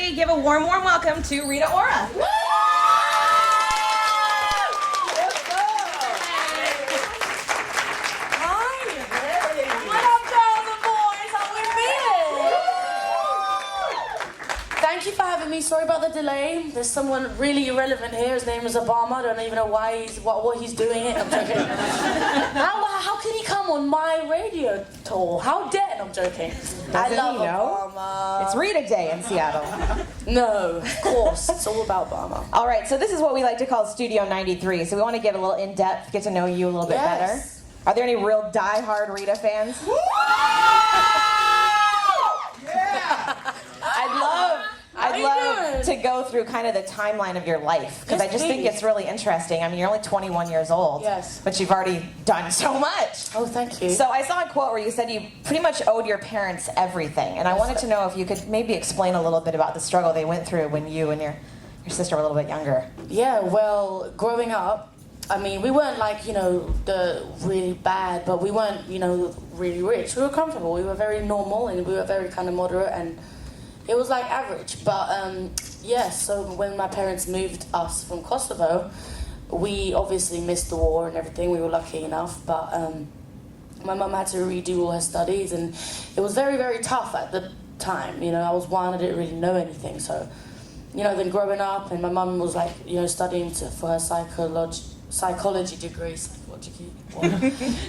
everybody give a warm welcome to Rita Ora. Thank you for having me. Sorry about the delay. There's someone really irrelevant here. His name is Obama. I don't even know why what he's doing it. I'm joking. How can he come on my radio tour? How dare? I'm joking. I love Obama. It's Rita Day in Seattle. No, of course. It's all about Obama. All right, so this is what we like to call Studio 93. So we want to get a little in-depth, get to know you a little bit better. Are there any real die-hard Rita fans? I'd love to go through kind of the timeline of your life, because I just think it's really interesting. I mean, you're only 21 years old, but you've already done so much. Oh, thank you. So I saw a quote where you said you pretty much owed your parents everything, and I wanted to know if you could maybe explain a little bit about the struggle they went through when you and your sister were a little bit younger. Yeah, well, growing up, I mean, we weren't like, the really bad, but we weren't, really rich. We were comfortable. We were very normal, and we were very kind of moderate, and it was like average. But so when my parents moved us from Kosovo, we obviously missed the war and everything. We were lucky enough, but my mum had to redo all her studies, and it was very, very tough at the time. I was one, I didn't really know anything. So, then growing up, and my mum was like, studying for her psychology degree.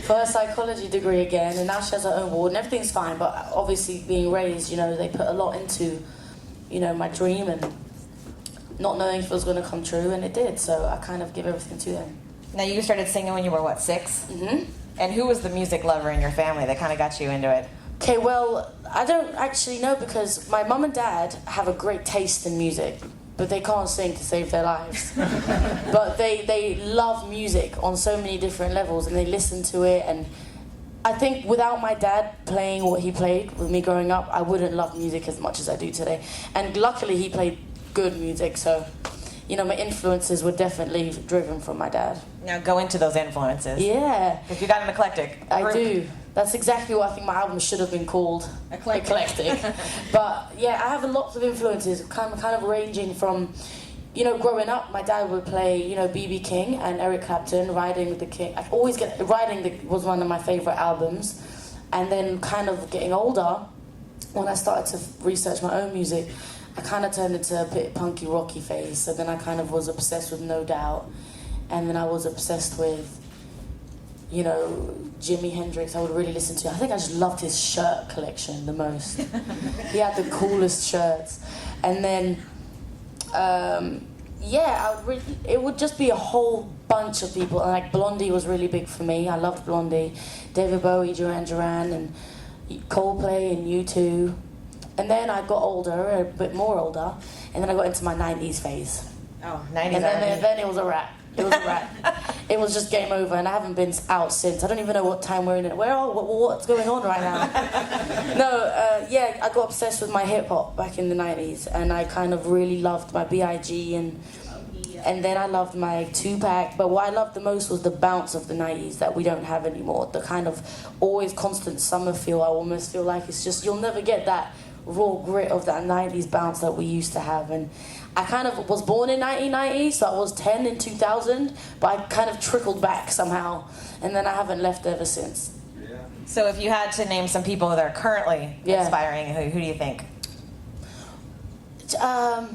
For her psychology degree again, and now she has her own ward and everything's fine, but obviously being raised, they put a lot into, my dream and not knowing if it was going to come true, and it did, so I kind of give everything to them. Now, you started singing when you were, 6? Mm-hmm. And who was the music lover in your family that kind of got you into it? Okay, well, I don't actually know, because my mum and dad have a great taste in music, but they can't sing to save their lives. But they love music on so many different levels, and they listen to it, and I think without my dad playing what he played with me growing up, I wouldn't love music as much as I do today. And luckily he played good music, so my influences were definitely driven from my dad. Now go into those influences. Yeah. If you got an eclectic group. I do. That's exactly what I think my album should have been called. Eclectic. But yeah, I have lots of influences, kind of ranging from, growing up, my dad would play, B.B. King and Eric Clapton, Riding with the King. I always was one of my favorite albums. And then kind of getting older, when I started to research my own music, I kind of turned into a bit punky rocky phase. So then I kind of was obsessed with No Doubt. And then I was obsessed with, Jimi Hendrix. I would really listen to. I think I just loved his shirt collection the most. He had the coolest shirts. And then, it would just be a whole bunch of people. And like Blondie was really big for me. I loved Blondie. David Bowie, Duran Duran, and Coldplay, and U2. And then I got older, a bit more older, and then I got into my 90s phase. Oh, 90s. And then it was a wrap. It was a wrap. It was just game over, and I haven't been out since. I don't even know what time we're in it. What's going on right now? I got obsessed with my hip hop back in the 90s, and I kind of really loved my B.I.G. and then I loved my Tupac. But what I loved the most was the bounce of the 90s that we don't have anymore. The kind of always constant summer feel. I almost feel like it's just, you'll never get that raw grit of that 90s bounce that we used to have. And I kind of was born in 1990, so I was 10 in 2000, but I kind of trickled back somehow, and then I haven't left ever since. Yeah. So if you had to name some people that are currently inspiring, who do you think? I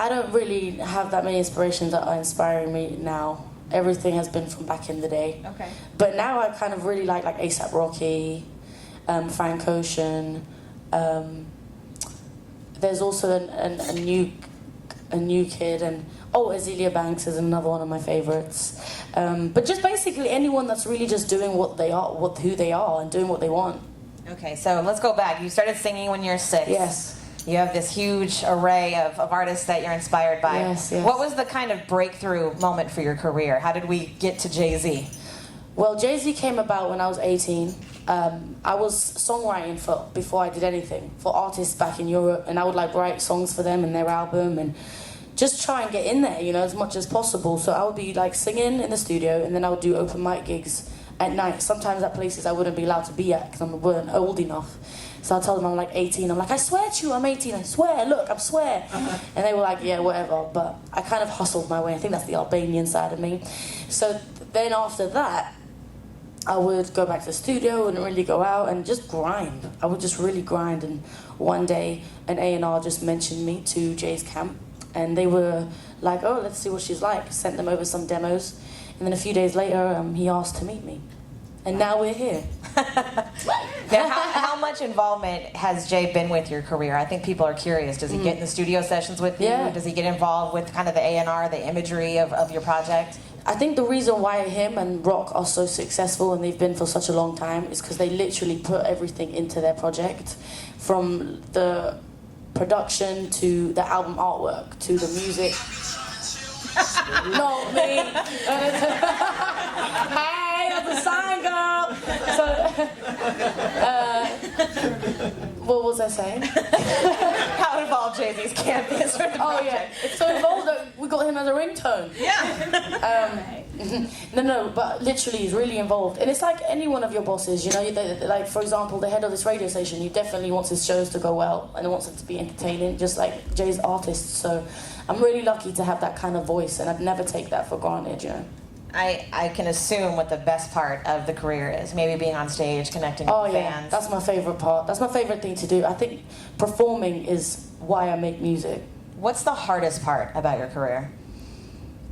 don't really have that many inspirations that are inspiring me now. Everything has been from back in the day. Okay. But now I kind of really like A$AP Rocky, Frank Ocean. There's also a new kid, and Azealia Banks is another one of my favorites. But just basically anyone that's really just doing what they are, who they are, and doing what they want. Okay, so let's go back. You started singing when you were 6. Yes. You have this huge array of artists that you're inspired by. Yes. What was the kind of breakthrough moment for your career? How did we get to Jay-Z? Well, Jay-Z came about when I was 18. I was songwriting before I did anything for artists back in Europe, and I would write songs for them and their album, and just try and get in there, as much as possible. So I would be singing in the studio, and then I would do open mic gigs at night. Sometimes at places I wouldn't be allowed to be at because I weren't old enough. So I told them I'm like 18. I'm like, I swear to you, I'm 18. I swear, look, I swear. And they were like, yeah, whatever. But I kind of hustled my way. I think that's the Albanian side of me. So then after that, I would go back to the studio and really go out and just grind. I would just really grind. And one day, an A&R just mentioned me to Jay's camp. And they were like, oh, let's see what she's like. Sent them over some demos. And then a few days later, he asked to meet me. And now we're here. Now, how much involvement has Jay been with your career? I think people are curious. Does he get in the studio sessions with you? Yeah. Does he get involved with kind of the A&R, the imagery of your project? I think the reason why him and Rock are so successful and they've been for such a long time is because they literally put everything into their project, from the production to the album artwork to the music. Not me. Hey, that's a sign, girl. So, what was I saying? How involved Jay-Z's camp is for the Oh yeah, it's so involved that we got him as a ringtone. Yeah. No, but literally he's really involved. And it's like any one of your bosses, you know, like for example, the head of this radio station, he definitely wants his shows to go well and he wants it to be entertaining, just like Jay's artist. So I'm really lucky to have that kind of voice and I'd never take that for granted, you know. I can assume what the best part of the career is. Maybe being on stage, connecting with yeah, fans. that's my favorite part. That's my favorite thing to do. I think performing is why I make music. What's the hardest part about your career?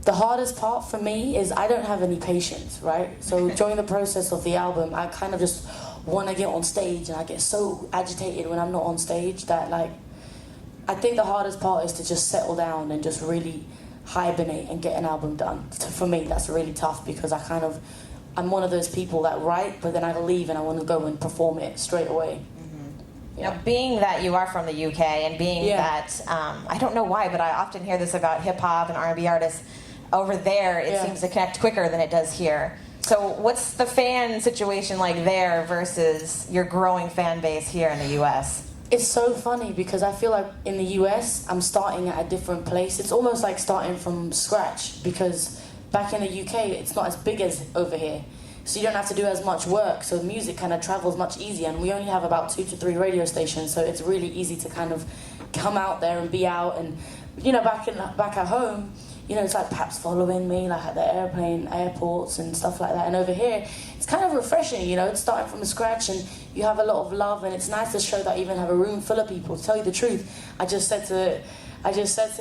The hardest part for me is I don't have any patience, right? So during the process of the album, I kind of just want to get on stage and I get so agitated when I'm not on stage that, like, I think the hardest part is to just settle down and just really hibernate and get an album done. For me, that's really tough because I'm one of those people that write, but then I leave and I want to go and perform it straight away. Yeah. Now, being that you are from the UK and being that, I don't know why, but I often hear this about hip-hop and R&B artists. Over there, it seems to connect quicker than it does here. So what's the fan situation like there versus your growing fan base here in the US? It's so funny because I feel like in the US, I'm starting at a different place. It's almost like starting from scratch because back in the UK, it's not as big as over here. So you don't have to do as much work. So music kind of travels much easier. And we only have about 2 to 3 radio stations. So it's really easy to kind of come out there and be out. And, you know, back at home, you know, it's like perhaps following me, like at the airports and stuff like that. And over here, it's kind of refreshing, you know, it's starting from scratch and you have a lot of love and it's nice to show that I even have a room full of people. To tell you the truth, I just said to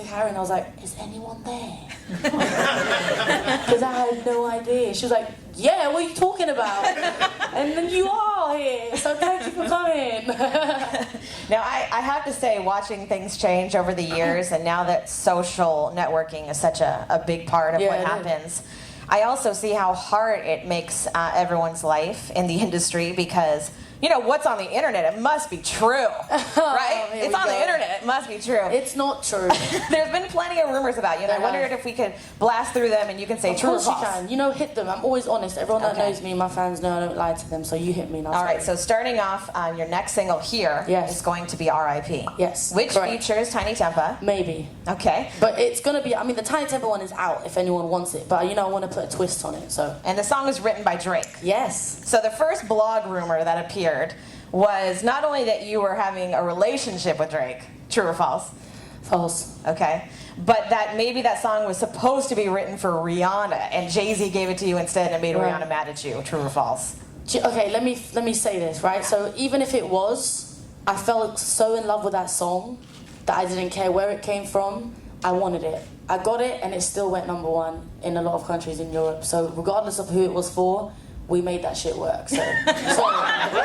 Karen, I was like, is anyone there? Because I had no idea. She was like, yeah, what are you talking about? And then you are here, so thank you for coming. Now, I have to say, watching things change over the years, and now that social networking is such a big part of what happens, I also see how hard it makes everyone's life in the industry because, you know, what's on the internet, it must be true, right? It's on the internet, it must be true. It's not true. There's been plenty of rumors about you, and I wondered if we could blast through them and you can say true or false. Of course you can. You know, hit them. I'm always honest. Everyone that knows me, my fans know I don't lie to them, so you hit me. And all right, so starting off, your next single here is going to be R.I.P. Yes. Which features Tiny Tempa. Maybe. Okay. But it's going to be, I mean, the Tiny Tempa one is out if anyone wants it, but, you know, I want to put a twist on it, so. And the song was written by Drake. Yes. So the first blog rumor that appeared was not only that you were having a relationship with Drake, true or false? False. Okay. But that maybe that song was supposed to be written for Rihanna, and Jay-Z gave it to you instead and made Rihanna mad at you, true or false? Okay, let me say this, right? So even if it was, I felt so in love with that song that I didn't care where it came from. I wanted it. I got it, and it still went #1 in a lot of countries in Europe. So regardless of who it was for, we made that shit work. So sorry.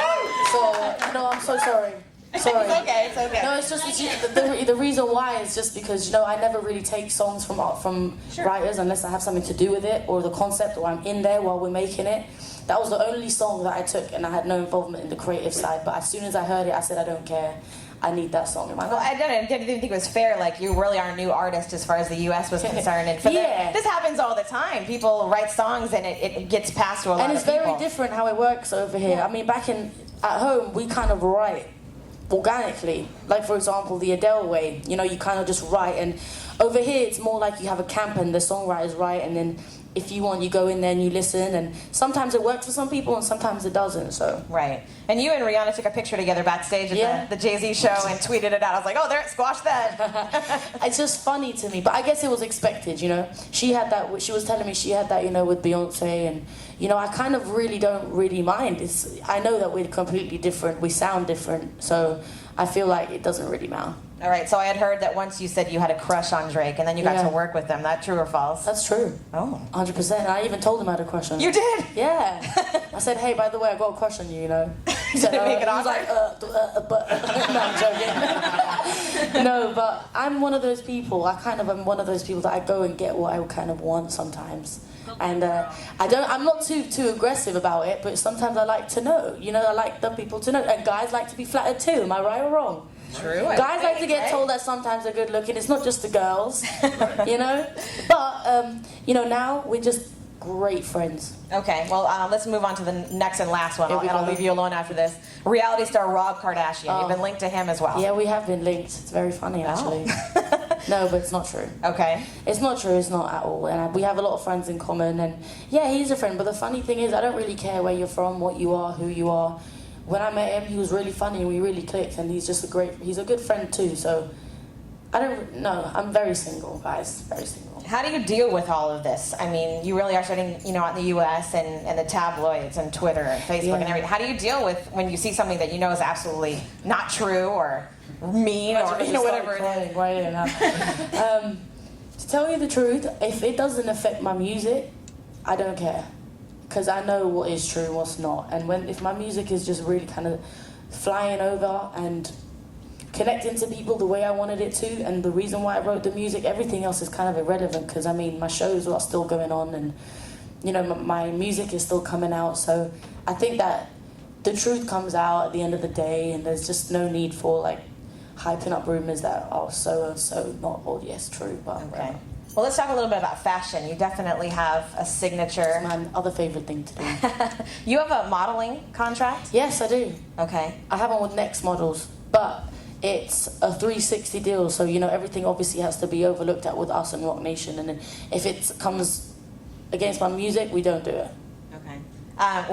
So no, I'm so sorry. Sorry. It's okay. It's okay. No, it's just the reason why is just because, you know, I never really take songs from writers unless I have something to do with it or the concept or I'm in there while we're making it. That was the only song that I took, and I had no involvement in the creative side. But as soon as I heard it, I said, I don't care. I need that song in my life. Well, I didn't think it was fair. Like, you really are a new artist as far as the U.S. was concerned. And for this happens all the time. People write songs and it gets passed to a lot of people. And it's very different how it works over here. I mean, at home, we kind of write organically. Like, for example, the Adele way. You know, you kind of just write. And over here, it's more like you have a camp and the songwriters write and then if you want, you go in there and you listen, and sometimes it works for some people and sometimes it doesn't. So right. And you and Rihanna took a picture together backstage at the Jay-Z show and tweeted it out. I was like, oh, there, squash that. It's just funny to me, but I guess it was expected, you know. She had that. She was telling me she had that, you know, with Beyonce, and you know, I kind of really don't really mind. I know that we're completely different. We sound different, so I feel like it doesn't really matter. All right, so I had heard that once you said you had a crush on Drake, and then you got to work with him. That true or false? That's true. Oh. 100%. I even told him I had a crush on him. You did? Yeah. I said, hey, by the way, I got a crush on you, you know. Did it make it he was like, but... No, I'm joking. No, but I'm one of those people. I kind of am one of those people that I go and get what I kind of want sometimes. And I'm not too aggressive about it, but sometimes I like to know. You know, I like the people to know. And guys like to be flattered too. Am I right or wrong? True. Guys like to get told that sometimes they're good looking. It's not just the girls, you know. But you know, now we're just great friends. Okay, well, let's move on to the next and last one, and I'll leave you alone after this. Reality star Rob Kardashian. You've been linked to him as well. Yeah, we have been linked. It's very funny, actually. No, but it's not true. Okay. It's not true. It's not at all. And we have a lot of friends in common. And yeah, he's a friend. But the funny thing is, I don't really care where you're from, what you are, who you are. When I met him, he was really funny and we really clicked, and he's a good friend too, so I'm very single, guys, very single. How do you deal with all of this? I mean, you really are starting, you know, out in the U.S. and the tabloids and Twitter and Facebook and everything. How do you deal with when you see something that you know is absolutely not true or mean or, you know, whatever it is? Right. To tell you the truth, if it doesn't affect my music, I don't care. Because I know what is true and what's not. And if my music is just really kind of flying over and connecting to people the way I wanted it to, and the reason why I wrote the music, everything else is kind of irrelevant. Because I mean, my shows are still going on, and you know, my music is still coming out. So I think that the truth comes out at the end of the day, and there's just no need for like hyping up rumors that are so and so not all true. But okay. Well, let's talk a little bit about fashion. You definitely have a signature. It's my other favorite thing to do. You have a modeling contract? Yes, I do. Okay. I have one with Next Models, but it's a 360 deal, so you know everything obviously has to be overlooked at with us and Rock Nation, and if it comes against my music, we don't do it. Okay.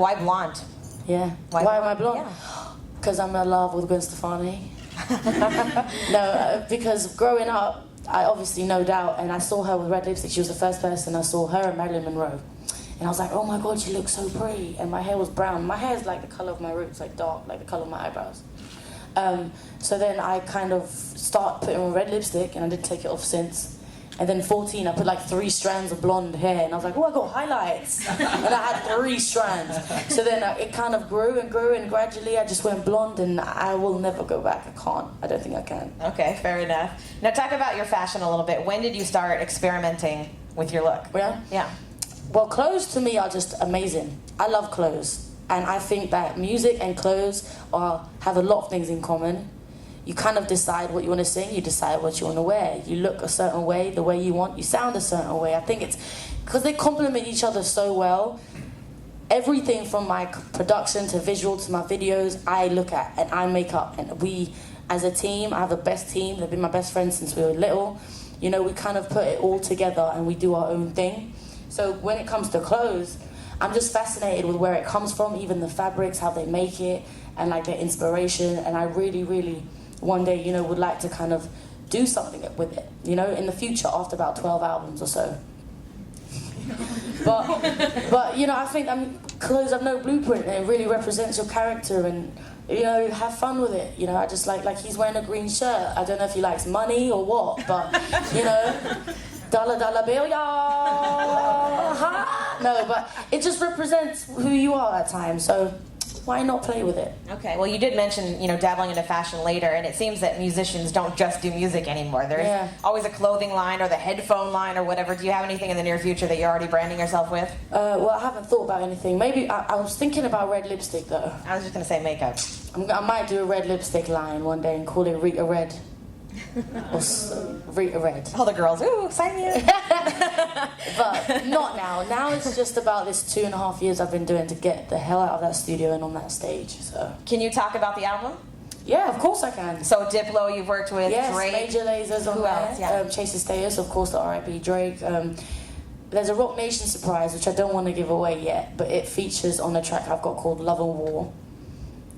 Why blonde? Yeah. Why am I blonde? Because I'm in love with Gwen Stefani. No, because growing up, I obviously, no doubt, and I saw her with red lipstick. She was the first person I saw, her and Marilyn Monroe. And I was like, oh my God, she looks so pretty. And my hair was brown. My hair is like the color of my roots, like dark, like the color of my eyebrows. So then I kind of start putting on red lipstick, and I didn't take it off since. And then 14, I put like 3 strands of blonde hair, and I was like, oh, I got highlights. And I had 3 strands. So then it kind of grew, and gradually I just went blonde, and I will never go back. I can't. I don't think I can. Okay, fair enough. Now talk about your fashion a little bit. When did you start experimenting with your look? Yeah? Yeah. Well, clothes to me are just amazing. I love clothes. And I think that music and clothes have a lot of things in common. You kind of decide what you want to sing, you decide what you want to wear. You look a certain way, the way you want, you sound a certain way. I think it's because they complement each other so well. Everything from my production to visual to my videos, I look at and I make up. And we, as a team, I have the best team. They've been my best friends since we were little. You know, we kind of put it all together and we do our own thing. So when it comes to clothes, I'm just fascinated with where it comes from, even the fabrics, how they make it, and like their inspiration. And I really, really, one day, you know, would like to kind of do something with it, you know, in the future after about 12 albums or so. But you know, I think clothes have no blueprint, and it really represents your character, and you know, have fun with it. You know, I just like he's wearing a green shirt. I don't know if he likes money or what, but you know, dollar bill, y'all. No, but it just represents who you are at times. So why not play with it? Okay, well, you did mention, you know, dabbling into fashion later, and it seems that musicians don't just do music anymore. There's always a clothing line or the headphone line or whatever. Do you have anything in the near future that you're already branding yourself with? Well, I haven't thought about anything. Maybe I was thinking about red lipstick, though. I was just going to say makeup. I might do a red lipstick line one day and call it Rita Red. Or Rita Red. All the girls, ooh, sign me up. But not now. Now it's just about this 2.5 years I've been doing to get the hell out of that studio and on that stage. So can you talk about the album? Yeah, of course I can. So Diplo, you've worked with Drake. Major Lasers on there. Else? Yeah. Chase the Status, of course, the R.I.P. Drake. there's a Rock Nation surprise, which I don't want to give away yet, but it features on a track I've got called Love and War.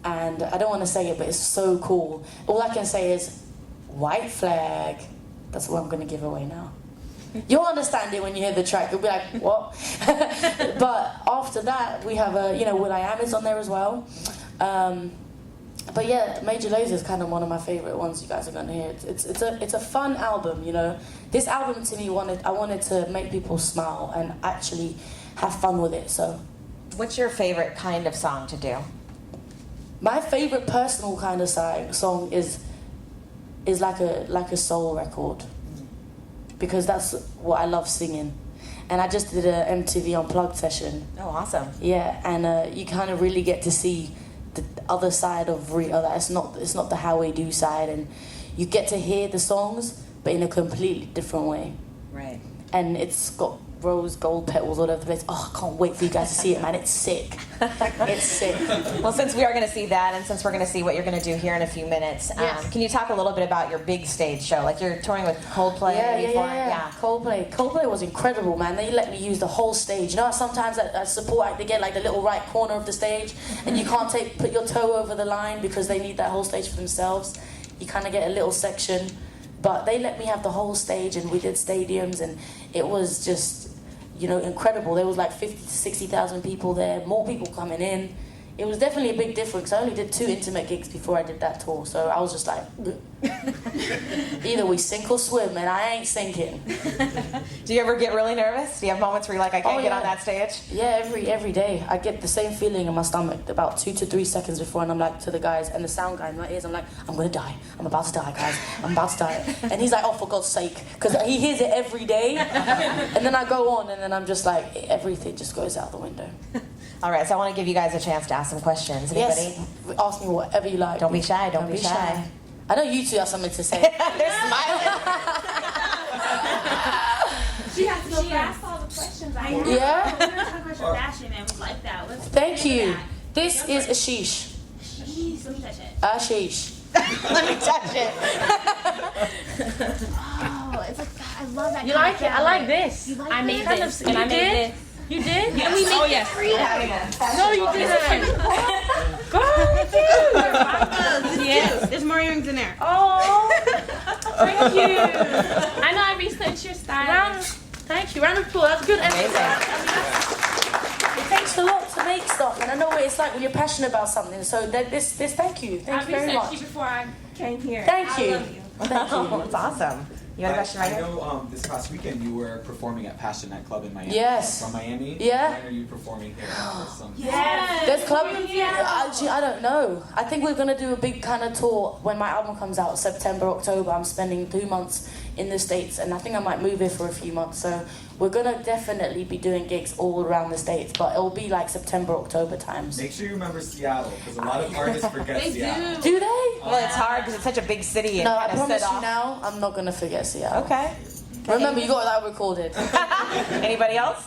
And I don't want to say it, but it's so cool. All I can say is, white flag. That's what I'm going to give away now. You'll understand it when you hear the track. You'll be like, what? But after that, we have Will I Am is on there as well. But yeah, Major Lazer is kind of one of my favorite ones you guys are going to hear. It's a fun album, you know. This album to me, I wanted to make people smile and actually have fun with it. So, what's your favorite kind of song to do? My favorite personal kind of song is like a soul record, because that's what I love singing. And I just did a MTV Unplugged session. Oh, awesome! Yeah, and you kind of really get to see the other side of Rita. It's not the how we do side, and you get to hear the songs, but in a completely different way. Right. And it's got rose gold petals all over the place. Oh, I can't wait for you guys to see it, man. It's sick. It's sick. Well, since we are going to see that, and since we're going to see what you're going to do here in a few minutes, Yes. Can you talk a little bit about your big stage show? Like, you're touring with Coldplay. Yeah. Coldplay was incredible, man. They let me use the whole stage. You know how sometimes at support act they get like the little right corner of the stage, and you can't put your toe over the line because they need that whole stage for themselves. You kind of get a little section, but they let me have the whole stage, and we did stadiums, and it was just, you know, incredible. There was like 50 to 60,000 people there, more people coming in. It was definitely a big difference. I only did 2 intimate gigs before I did that tour, so I was just like, either we sink or swim, and I ain't sinking. Do you ever get really nervous? Do you have moments where you're like, I can't get on that stage? Yeah, every day. I get the same feeling in my stomach about 2 to 3 seconds before, and I'm like to the guys and the sound guy in my ears, I'm like, I'm gonna die. I'm about to die, guys. I'm about to die. And he's like, oh, for God's sake, because he hears it every day. And then I go on, and then I'm just like, everything just goes out the window. All right, so I want to give you guys a chance to ask some questions. Anybody? Yes, ask me whatever you like. Don't be shy. Don't be shy. I know you two have something to say. They're smiling. She asked all the questions I had. Yeah? We were talking about your fashion and we like that. Thank you. This is Ashish. Jeez, let me touch it. Ashish. Let me touch it. Oh, it's like, I love that. You like it? I like this. You like I made this? this. And I made this. You did? And we made yes. No, you didn't. Girl, yes. There's more earrings in there. Oh, thank you. I know I researched your style. Thank you. Round of applause. That's good. It takes a lot to make stuff, and I know what it's like when you're passionate about something. So this thank you. Thank you very I researched much. you before I came here. Thank you. I love you. Thank you. Oh, it's awesome. You got a question right I here? know this past weekend you were performing at Passion Nightclub in Miami. Yes. From Miami? Yeah. When are you performing here? Yes. There's club. Actually, I don't know. I think we're gonna do a big kind of tour when my album comes out, September, October. I'm spending 2 months in the States, and I think I might move here for a few months. So we're gonna definitely be doing gigs all around the States, but it'll be like September, October times. Make sure you remember Seattle, because a lot of artists forget They Seattle. Do they? Well, it's hard because it's such a big city. And No, I kind of promise set you off. now, I'm not gonna forget Seattle. Okay. Remember, you got that recorded. Anybody else?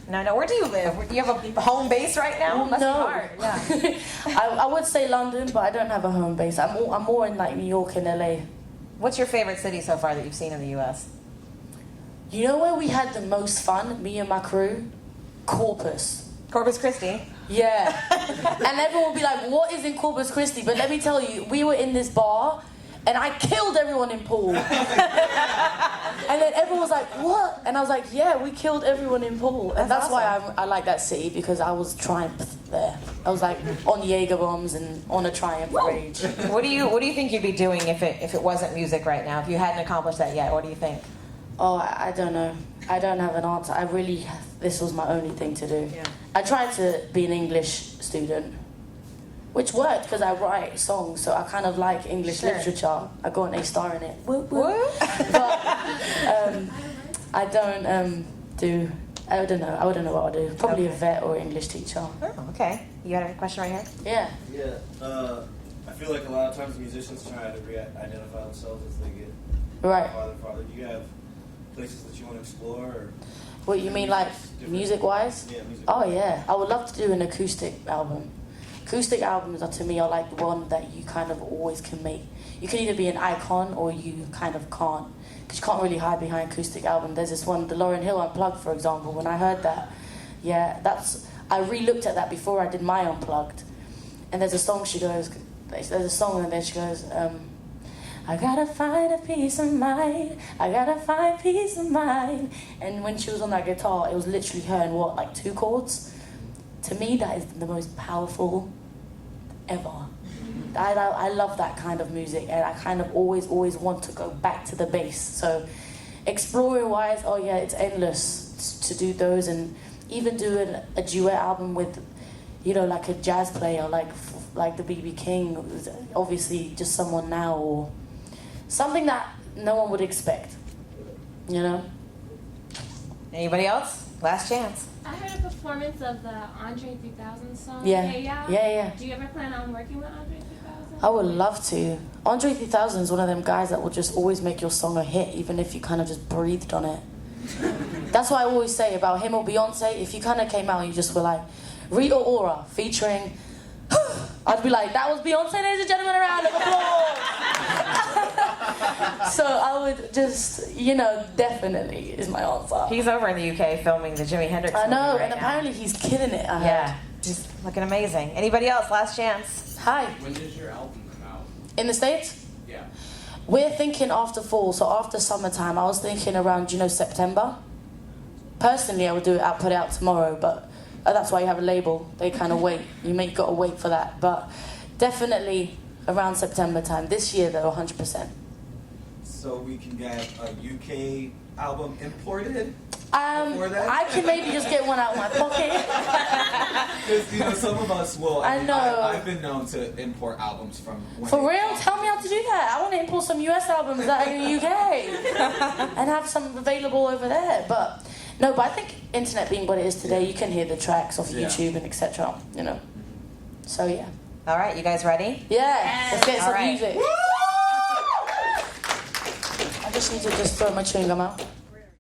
No. Where do you live? Do you have a home base right now? Must be hard. Yeah. I would say London, but I don't have a home base. I'm more in like New York and LA. What's your favorite city so far that you've seen in the U.S.? You know where we had the most fun, me and my crew? Corpus. Corpus Christi. Yeah. And everyone will be like, what is in Corpus Christi? But let me tell you, we were in this bar, and I killed everyone in pool. And then everyone was like, what? And I was like, yeah, we killed everyone in pool. And that's why I like that city, because I was triumph there. I was like on Jaeger bombs and on a triumph rage. What do you think you'd be doing if it wasn't music right now? If you hadn't accomplished that yet, what do you think? Oh, I don't know. I don't have an answer. This was my only thing to do. Yeah. I tried to be an English student, which worked because I write songs, so I kind of like English literature. I got an A star in it. Woo, woo. But I don't do. I don't know. I wouldn't know what I'll do. Probably a vet or English teacher. Oh, okay. You got a question right here? Yeah. Yeah, I feel like a lot of times musicians try to identify themselves as they get Right. farther and farther. Do you have places that you want to explore? Or What you mean, like music-wise? Yeah, music. Oh yeah, I would love to do an acoustic album. acoustic albums are to me are like the one that you kind of always can make. You can either be an icon or you kind of can't, because you can't really hide behind acoustic album. There's this one, the Lauryn Hill Unplugged, for example. When I heard that, I re-looked at that before I did my Unplugged, and there's a song there's a song and then she goes, I gotta find a peace of mind, I gotta find peace of mind. And when she was on that guitar, it was literally her in like 2 chords. To me, that is the most powerful ever. I love that kind of music, and I kind of always want to go back to the bass. So exploring wise, oh yeah, it's endless to do those, and even doing a duet album with, you know, like a jazz player like the B.B. King, obviously just someone now, or something that no one would expect, you know? Anybody else? Last chance. I heard a performance of the Andre 3000 song. Yeah. Hey Ya. Yeah. Do you ever plan on working with Andre 3000? I would love to. Andre 3000 is one of them guys that will just always make your song a hit, even if you kind of just breathed on it. That's what I always say about him or Beyonce. If you kind of came out and you just were like, Rita Ora featuring, I'd be like, that was Beyonce, ladies and gentlemen, a round of applause. So I would just, you know, definitely is my answer. He's over in the UK filming the Jimi Hendrix I know, movie right and apparently he's killing it, I heard. Yeah, he's looking amazing. Anybody else? Last chance. Hi. When does your album come out? In the States? Yeah. We're thinking after fall, so after summertime. I was thinking around, September. Personally, I would put it out tomorrow, but that's why you have a label. They kind of wait. You got to wait for that. But definitely around September time. This year, though, 100%. So we can get a UK album imported? Before that? I can maybe just get one out of my pocket. Because, some of us will. I know. I've been known to import albums from... when For they real? come. Tell me how to do that. I want to import some US albums that are in the UK and have some available over there. But I think internet being what it is today, you can hear the tracks off YouTube and etc. You know. So yeah. All right, you guys ready? Yeah. Let's get All some right. music. I just need to throw my chewing gum out.